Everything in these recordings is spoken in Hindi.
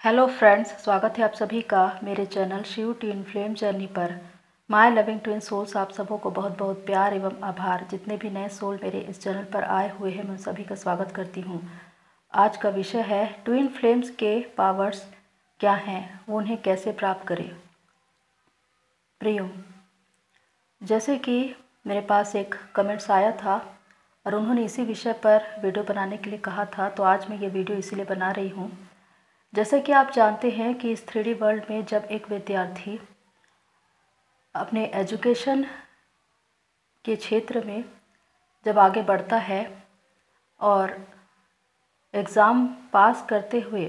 हेलो फ्रेंड्स, स्वागत है आप सभी का मेरे channel Shiv twin flame journey पर। माय लविंग ट्विन सोल्स, आप सबों को बहुत बहुत प्यार एवं आभार। जितने भी नए सोल मेरे इस चैनल पर आए हुए हैं, मैं सभी का स्वागत करती हूँ। आज का विषय है ट्विन फ्लेम्स के पावर्स क्या हैं, वो उन्हें कैसे प्राप्त करें। प्रियो, जैसे कि मेरे पास एक कमेंट्स आया था और उन्होंने इसी विषय पर वीडियो बनाने के लिए कहा था, तो आज मैं ये वीडियो इसीलिए बना रही हूँ। जैसे कि आप जानते हैं कि इस 3D वर्ल्ड में जब एक विद्यार्थी अपने एजुकेशन के क्षेत्र में जब आगे बढ़ता है और एग्ज़ाम पास करते हुए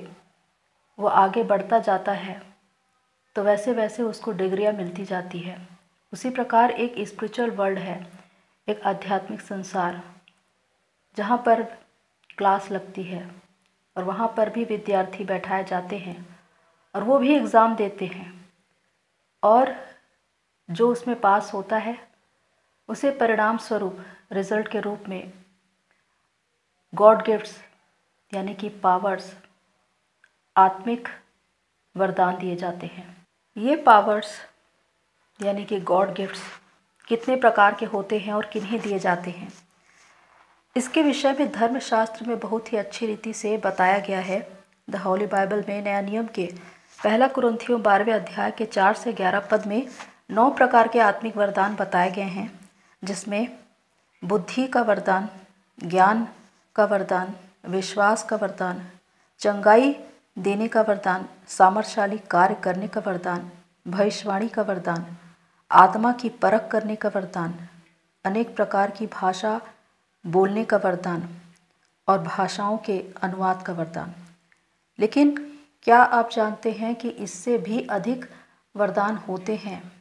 वो आगे बढ़ता जाता है, तो वैसे वैसे उसको डिग्रियां मिलती जाती है। उसी प्रकार एक स्पिरिचुअल वर्ल्ड है, एक आध्यात्मिक संसार, जहाँ पर क्लास लगती है और वहाँ पर भी विद्यार्थी बैठाए जाते हैं और वो भी एग्ज़ाम देते हैं, और जो उसमें पास होता है उसे परिणाम स्वरूप रिज़ल्ट के रूप में गॉड गिफ्ट्स यानी कि पावर्स, आत्मिक वरदान दिए जाते हैं। ये पावर्स यानी कि गॉड गिफ्ट्स कितने प्रकार के होते हैं और किन्हें दिए जाते हैं, इसके विषय में धर्मशास्त्र में बहुत ही अच्छी रीति से बताया गया है। द होली बाइबल में नया नियम के 1 कुरिन्थियों 12वें अध्याय के 4 से 11 पद में 9 प्रकार के आत्मिक वरदान बताए गए हैं, जिसमें बुद्धि का वरदान, ज्ञान का वरदान, विश्वास का वरदान, चंगाई देने का वरदान, सामर्थशाली कार्य करने का वरदान, भविष्यवाणी का वरदान, आत्मा की परख करने का वरदान, अनेक प्रकार की भाषा बोलने का वरदान और भाषाओं के अनुवाद का वरदान। लेकिन क्या आप जानते हैं कि इससे भी अधिक वरदान होते हैं,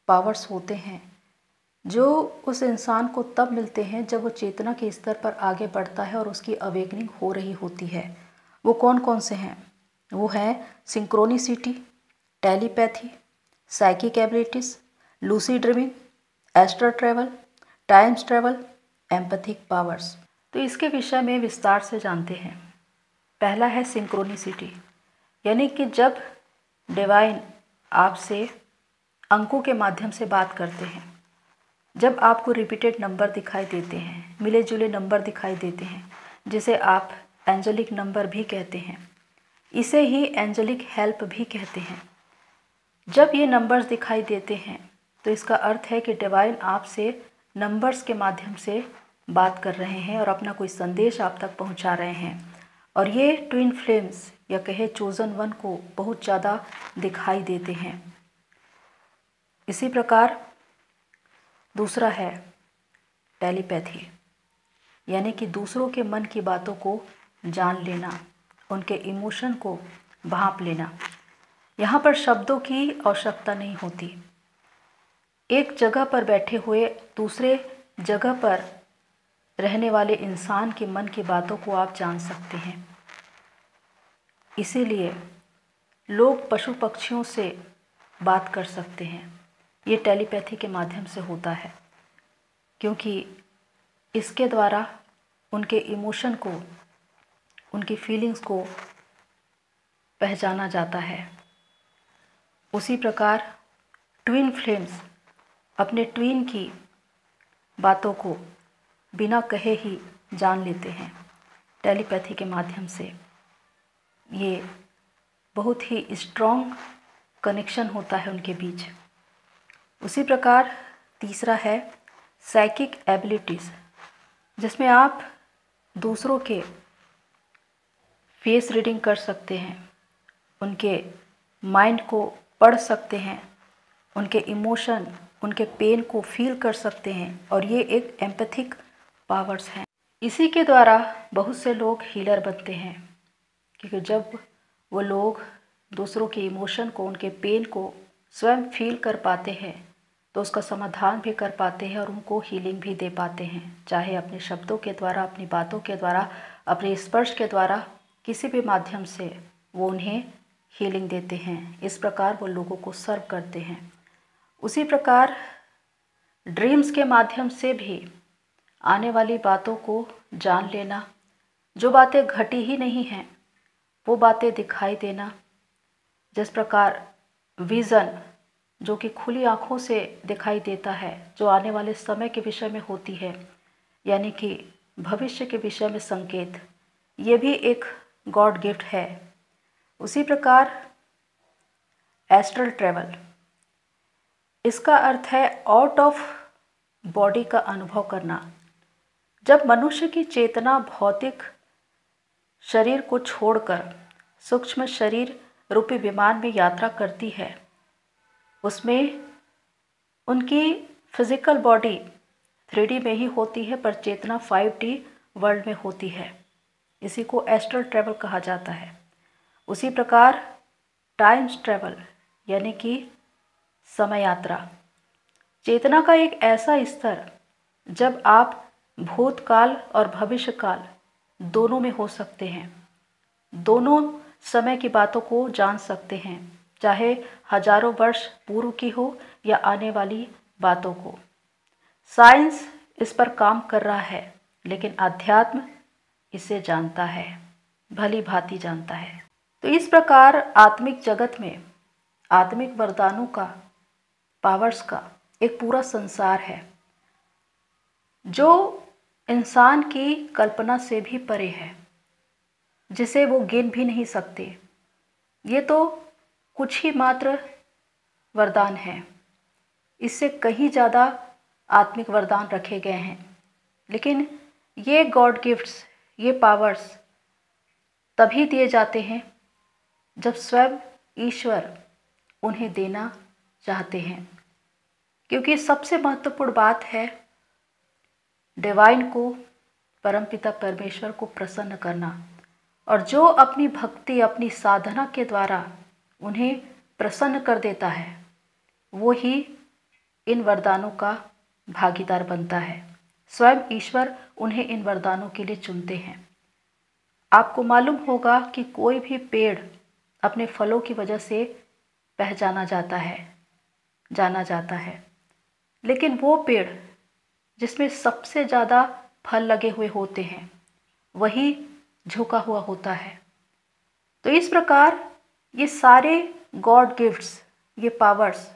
पावर्स होते हैं, जो उस इंसान को तब मिलते हैं जब वो चेतना के स्तर पर आगे बढ़ता है और उसकी अवेकनिंग हो रही होती है। वो कौन कौन से हैं? वो हैं synchronicity, telepathy, psychic abilities, Lucy dreaming, astral travel, times travel, empathic powers. तो इसके विषय में विस्तार से जानते हैं। पहला है सिंक्रोनिसिटी, यानी कि जब डिवाइन आपसे अंकों के माध्यम से बात करते हैं, जब आपको रिपीटेड नंबर दिखाई देते हैं, मिले जुले नंबर दिखाई देते हैं, जिसे आप एंजेलिक नंबर भी कहते हैं, इसे ही एंजेलिक हेल्प भी कहते हैं। जब ये नंबर्स दिखाई देते हैं तो इसका अर्थ है कि डिवाइन आपसे नंबर्स के माध्यम से बात कर रहे हैं और अपना कोई संदेश आप तक पहुंचा रहे हैं, और ये ट्विन फ्लेम्स या कहे चोजन वन को बहुत ज़्यादा दिखाई देते हैं। इसी प्रकार दूसरा है टेलीपैथी, यानी कि दूसरों के मन की बातों को जान लेना, उनके इमोशन को भांप लेना। यहाँ पर शब्दों की आवश्यकता नहीं होती। एक जगह पर बैठे हुए दूसरे जगह पर रहने वाले इंसान के मन की बातों को आप जान सकते हैं। इसीलिए लोग पशु पक्षियों से बात कर सकते हैं। ये टेलीपैथी के माध्यम से होता है, क्योंकि इसके द्वारा उनके इमोशन को, उनकी फीलिंग्स को पहचाना जाता है। उसी प्रकार ट्विन फ्लेम्स अपने ट्विन की बातों को बिना कहे ही जान लेते हैं टेलीपैथी के माध्यम से। ये बहुत ही स्ट्रॉन्ग कनेक्शन होता है उनके बीच। उसी प्रकार तीसरा है साइकिक एबिलिटीज़, जिसमें आप दूसरों के फेस रीडिंग कर सकते हैं, उनके माइंड को पढ़ सकते हैं, उनके इमोशन, उनके पेन को फील कर सकते हैं, और ये एक एम्पैथिक पावर्स हैं। इसी के द्वारा बहुत से लोग हीलर बनते हैं, क्योंकि जब वो लोग दूसरों के इमोशन को, उनके पेन को स्वयं फील कर पाते हैं, तो उसका समाधान भी कर पाते हैं और उनको हीलिंग भी दे पाते हैं, चाहे अपने शब्दों के द्वारा, अपनी बातों के द्वारा, अपने स्पर्श के द्वारा, किसी भी माध्यम से वो उन्हें हीलिंग देते हैं। इस प्रकार वो लोगों को सर्व करते हैं। उसी प्रकार ड्रीम्स के माध्यम से भी आने वाली बातों को जान लेना, जो बातें घटी ही नहीं हैं वो बातें दिखाई देना, जिस प्रकार विज़न जो कि खुली आँखों से दिखाई देता है, जो आने वाले समय के विषय में होती है, यानी कि भविष्य के विषय में संकेत, ये भी एक गॉड गिफ्ट है। उसी प्रकार एस्ट्रल ट्रैवल, इसका अर्थ है आउट ऑफ बॉडी का अनुभव करना। जब मनुष्य की चेतना भौतिक शरीर को छोड़कर सूक्ष्म शरीर रूपी विमान में यात्रा करती है, उसमें उनकी फिजिकल बॉडी 3D में ही होती है, पर चेतना 5D वर्ल्ड में होती है। इसी को एस्ट्रल ट्रैवल कहा जाता है। उसी प्रकार टाइम्स ट्रैवल यानी कि समय यात्रा, चेतना का एक ऐसा स्तर जब आप भूतकाल और भविष्यकाल दोनों में हो सकते हैं, दोनों समय की बातों को जान सकते हैं, चाहे हजारों वर्ष पूर्व की हो या आने वाली बातों को। साइंस इस पर काम कर रहा है, लेकिन अध्यात्म इसे जानता है, भली भांति जानता है। तो इस प्रकार आत्मिक जगत में आत्मिक वरदानों का, पावर्स का एक पूरा संसार है, जो इंसान की कल्पना से भी परे है, जिसे वो गिन भी नहीं सकते। ये तो कुछ ही मात्र वरदान हैं, इससे कहीं ज़्यादा आत्मिक वरदान रखे गए हैं। लेकिन ये गॉड गिफ्ट्स, ये पावर्स तभी दिए जाते हैं जब स्वयं ईश्वर उन्हें देना चाहते हैं, क्योंकि सबसे महत्वपूर्ण बात है डिवाइन को, परमपिता परमेश्वर को प्रसन्न करना। और जो अपनी भक्ति, अपनी साधना के द्वारा उन्हें प्रसन्न कर देता है, वो ही इन वरदानों का भागीदार बनता है। स्वयं ईश्वर उन्हें इन वरदानों के लिए चुनते हैं। आपको मालूम होगा कि कोई भी पेड़ अपने फलों की वजह से पहचाना जाता है, जाना जाता है, लेकिन वो पेड़ जिसमें सबसे ज़्यादा फल लगे हुए होते हैं, वही झुका हुआ होता है। तो इस प्रकार ये सारे गॉड गिफ्ट्स, ये पावर्स,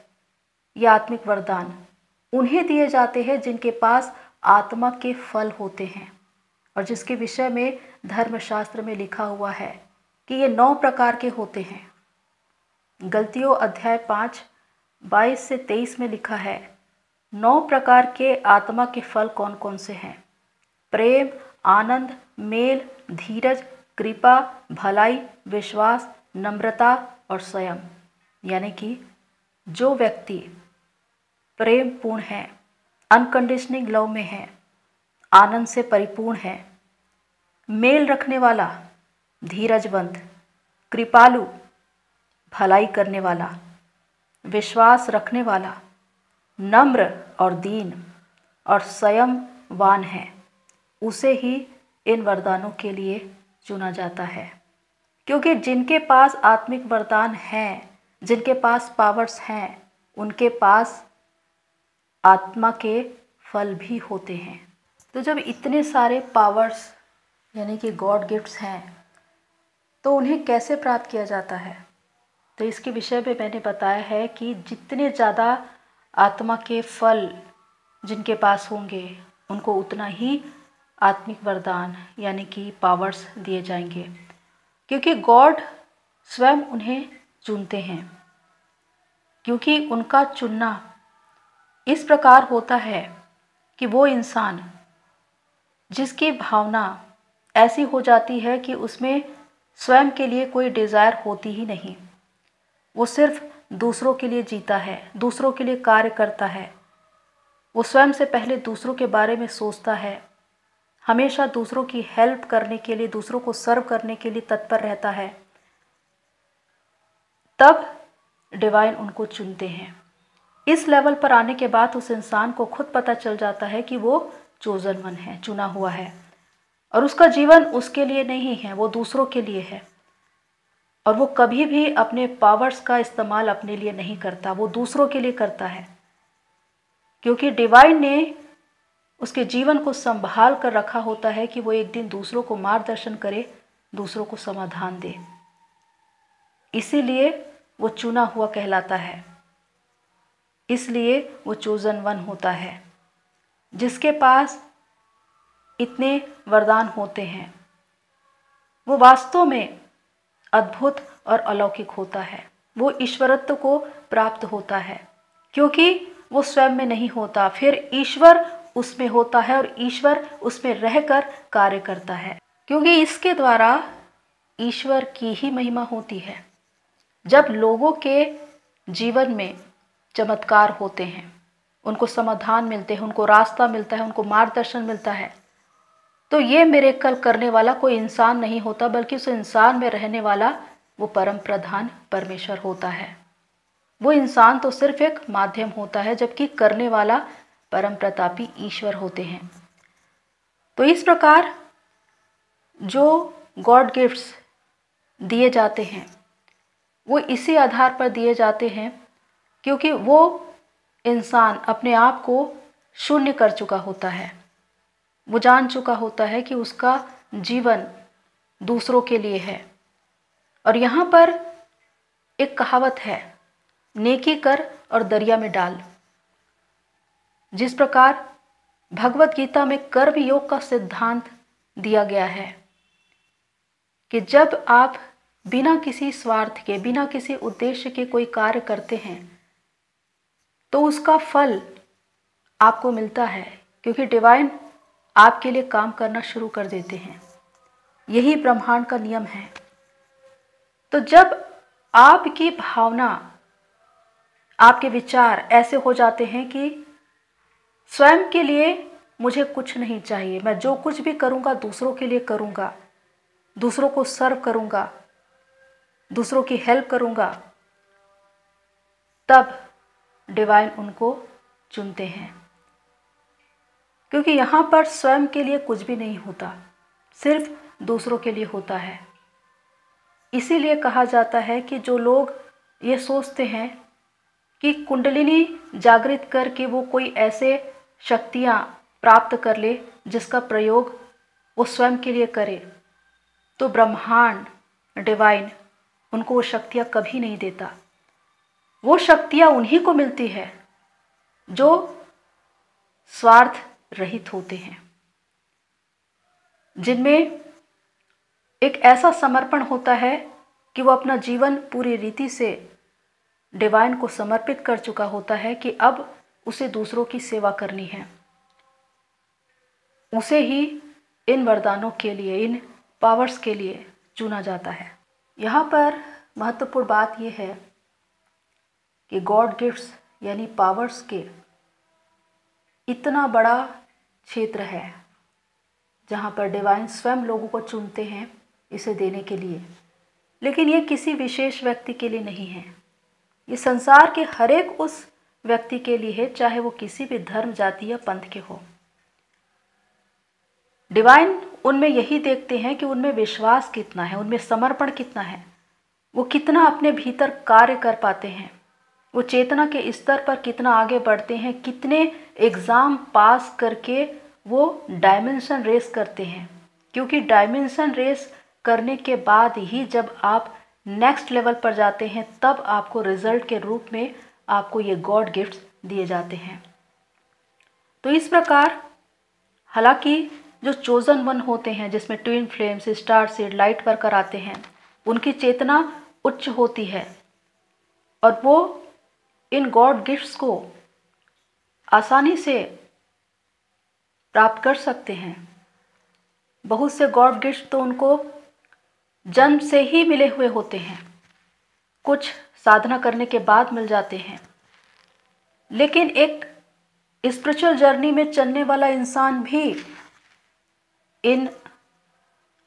ये आत्मिक वरदान उन्हें दिए जाते हैं जिनके पास आत्मा के फल होते हैं, और जिसके विषय में धर्मशास्त्र में लिखा हुआ है कि ये 9 प्रकार के होते हैं। गलतियों अध्याय 5 22 से 23 में लिखा है 9 प्रकार के आत्मा के फल कौन कौन से हैं। प्रेम, आनंद, मेल, धीरज, कृपा, भलाई, विश्वास, नम्रता और संयम। यानी कि जो व्यक्ति प्रेम पूर्ण है, अनकंडीशनिंग लव में है, आनंद से परिपूर्ण है, मेल रखने वाला, धीरजवंत, कृपालु, भलाई करने वाला, विश्वास रखने वाला, नम्र और दीन और संयमवान है, उसे ही इन वरदानों के लिए चुना जाता है। क्योंकि जिनके पास आत्मिक वरदान हैं, जिनके पास पावर्स हैं, उनके पास आत्मा के फल भी होते हैं। तो जब इतने सारे पावर्स यानी कि गॉड गिफ्ट्स हैं, तो उन्हें कैसे प्राप्त किया जाता है? तो इसके विषय में मैंने बताया है कि जितने ज़्यादा आत्मा के फल जिनके पास होंगे, उनको उतना ही आत्मिक वरदान यानी कि पावर्स दिए जाएंगे, क्योंकि गॉड स्वयं उन्हें चुनते हैं। क्योंकि उनका चुनना इस प्रकार होता है कि वो इंसान जिसकी भावना ऐसी हो जाती है कि उसमें स्वयं के लिए कोई डिज़ायर होती ही नहीं, वो सिर्फ दूसरों के लिए जीता है, दूसरों के लिए कार्य करता है, वो स्वयं से पहले दूसरों के बारे में सोचता है, हमेशा दूसरों की हेल्प करने के लिए, दूसरों को सर्व करने के लिए तत्पर रहता है, तब डिवाइन उनको चुनते हैं। इस लेवल पर आने के बाद उस इंसान को खुद पता चल जाता है कि वो चोजन वन है, चुना हुआ है, और उसका जीवन उसके लिए नहीं है, वो दूसरों के लिए है। और वो कभी भी अपने पावर्स का इस्तेमाल अपने लिए नहीं करता, वो दूसरों के लिए करता है, क्योंकि डिवाइन ने उसके जीवन को संभाल कर रखा होता है कि वो एक दिन दूसरों को मार्गदर्शन करे, दूसरों को समाधान दे। इसीलिए वो चुना हुआ कहलाता है, इसलिए वो चोजन वन होता है। जिसके पास इतने वरदान होते हैं वो वास्तव में अद्भुत और अलौकिक होता है। वो ईश्वरत्व को प्राप्त होता है, क्योंकि वो स्वयं में नहीं होता, फिर ईश्वर उसमें होता है और ईश्वर उसमें रहकर कार्य करता है, क्योंकि इसके द्वारा ईश्वर की ही महिमा होती है। जब लोगों के जीवन में चमत्कार होते हैं, उनको समाधान मिलते हैं, उनको रास्ता मिलता है, उनको मार्गदर्शन मिलता है, तो ये मिरेकल करने वाला कोई इंसान नहीं होता, बल्कि उस इंसान में रहने वाला वो परम प्रधान परमेश्वर होता है। वो इंसान तो सिर्फ एक माध्यम होता है, जबकि करने वाला परम प्रतापी ईश्वर होते हैं। तो इस प्रकार जो गॉड गिफ्ट्स दिए जाते हैं वो इसी आधार पर दिए जाते हैं क्योंकि वो इंसान अपने आप को शून्य कर चुका होता है। वो जान चुका होता है कि उसका जीवन दूसरों के लिए है। और यहाँ पर एक कहावत है, नेकी कर और दरिया में डाल। जिस प्रकार भगवत गीता में कर्म योग का सिद्धांत दिया गया है कि जब आप बिना किसी स्वार्थ के, बिना किसी उद्देश्य के कोई कार्य करते हैं तो उसका फल आपको मिलता है, क्योंकि डिवाइन आपके लिए काम करना शुरू कर देते हैं। यही ब्रह्मांड का नियम है। तो जब आपकी भावना, आपके विचार ऐसे हो जाते हैं कि स्वयं के लिए मुझे कुछ नहीं चाहिए, मैं जो कुछ भी करूँगा दूसरों के लिए करूँगा, दूसरों को सर्व करूँगा, दूसरों की हेल्प करूँगा, तब डिवाइन उनको चुनते हैं। क्योंकि यहाँ पर स्वयं के लिए कुछ भी नहीं होता, सिर्फ दूसरों के लिए होता है। इसीलिए कहा जाता है कि जो लोग ये सोचते हैं कि कुंडलिनी जागृत करके वो कोई ऐसे शक्तियाँ प्राप्त कर ले जिसका प्रयोग वो स्वयं के लिए करे, तो ब्रह्मांड, डिवाइन उनको वो शक्तियाँ कभी नहीं देता। वो शक्तियाँ उन्हीं को मिलती है जो स्वार्थ रहित होते हैं, जिनमें एक ऐसा समर्पण होता है कि वो अपना जीवन पूरी रीति से डिवाइन को समर्पित कर चुका होता है कि अब उसे दूसरों की सेवा करनी है। उसे ही इन वरदानों के लिए, इन पावर्स के लिए चुना जाता है। यहाँ पर महत्वपूर्ण बात यह है कि गॉड गिफ्ट्स यानी पावर्स के इतना बड़ा क्षेत्र है जहाँ पर डिवाइन स्वयं लोगों को चुनते हैं इसे देने के लिए। लेकिन ये किसी विशेष व्यक्ति के लिए नहीं है, ये संसार के हर एक उस व्यक्ति के लिए है, चाहे वो किसी भी धर्म, जाति या पंथ के हो। डिवाइन उनमें यही देखते हैं कि उनमें विश्वास कितना है, उनमें समर्पण कितना है, वो कितना अपने भीतर कार्य कर पाते हैं, वो चेतना के स्तर पर कितना आगे बढ़ते हैं, कितने एग्ज़ाम पास करके वो डायमेंशन रेस करते हैं। क्योंकि डायमेंशन रेस करने के बाद ही जब आप नेक्स्ट लेवल पर जाते हैं तब आपको रिजल्ट के रूप में आपको ये गॉड गिफ्ट्स दिए जाते हैं। तो इस प्रकार हालांकि जो चोजन वन होते हैं, जिसमें twin flames, star seed, light worker आते हैं, उनकी चेतना उच्च होती है और वो इन गॉड गिफ्ट्स को आसानी से प्राप्त कर सकते हैं। बहुत से गॉड गिफ्ट्स तो उनको जन्म से ही मिले हुए होते हैं, कुछ साधना करने के बाद मिल जाते हैं। लेकिन एक स्पिरिचुअल जर्नी में चलने वाला इंसान भी इन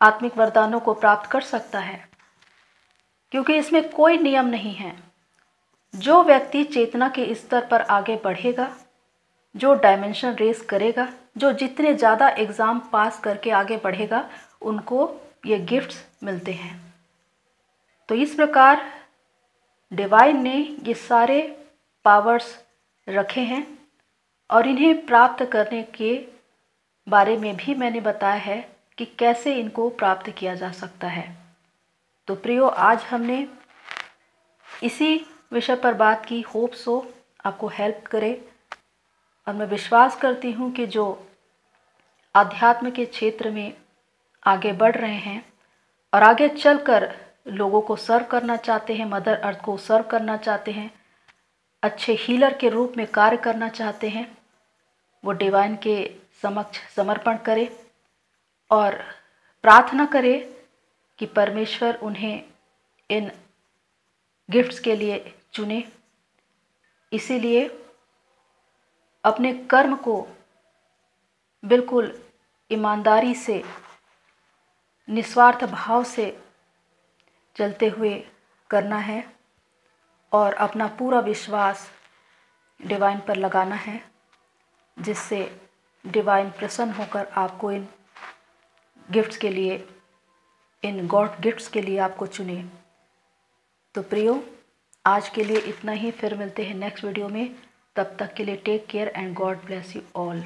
आत्मिक वरदानों को प्राप्त कर सकता है, क्योंकि इसमें कोई नियम नहीं है। जो व्यक्ति चेतना के स्तर पर आगे बढ़ेगा, जो डायमेंशन रेस करेगा, जो जितने ज़्यादा एग्ज़ाम पास करके आगे बढ़ेगा, उनको ये गिफ्ट्स मिलते हैं। तो इस प्रकार डिवाइन ने ये सारे पावर्स रखे हैं और इन्हें प्राप्त करने के बारे में भी मैंने बताया है कि कैसे इनको प्राप्त किया जा सकता है। तो प्रियो, आज हमने इसी विषय पर बात की। होप सो आपको हेल्प करे, और मैं विश्वास करती हूँ कि जो आध्यात्म के क्षेत्र में आगे बढ़ रहे हैं और आगे चलकर लोगों को सर्व करना चाहते हैं, मदर अर्थ को सर्व करना चाहते हैं, अच्छे हीलर के रूप में कार्य करना चाहते हैं, वो डिवाइन के समक्ष समर्पण करें और प्रार्थना करें कि परमेश्वर उन्हें इन गिफ्ट्स के लिए चुने। इसीलिए अपने कर्म को बिल्कुल ईमानदारी से, निस्वार्थ भाव से चलते हुए करना है और अपना पूरा विश्वास डिवाइन पर लगाना है, जिससे डिवाइन प्रसन्न होकर आपको इन गिफ्ट्स के लिए, इन गॉड गिफ्ट्स के लिए आपको चुने। तो प्रियो, आज के लिए इतना ही। फिर मिलते हैं नेक्स्ट वीडियो में। तब तक के लिए take care and God bless you all.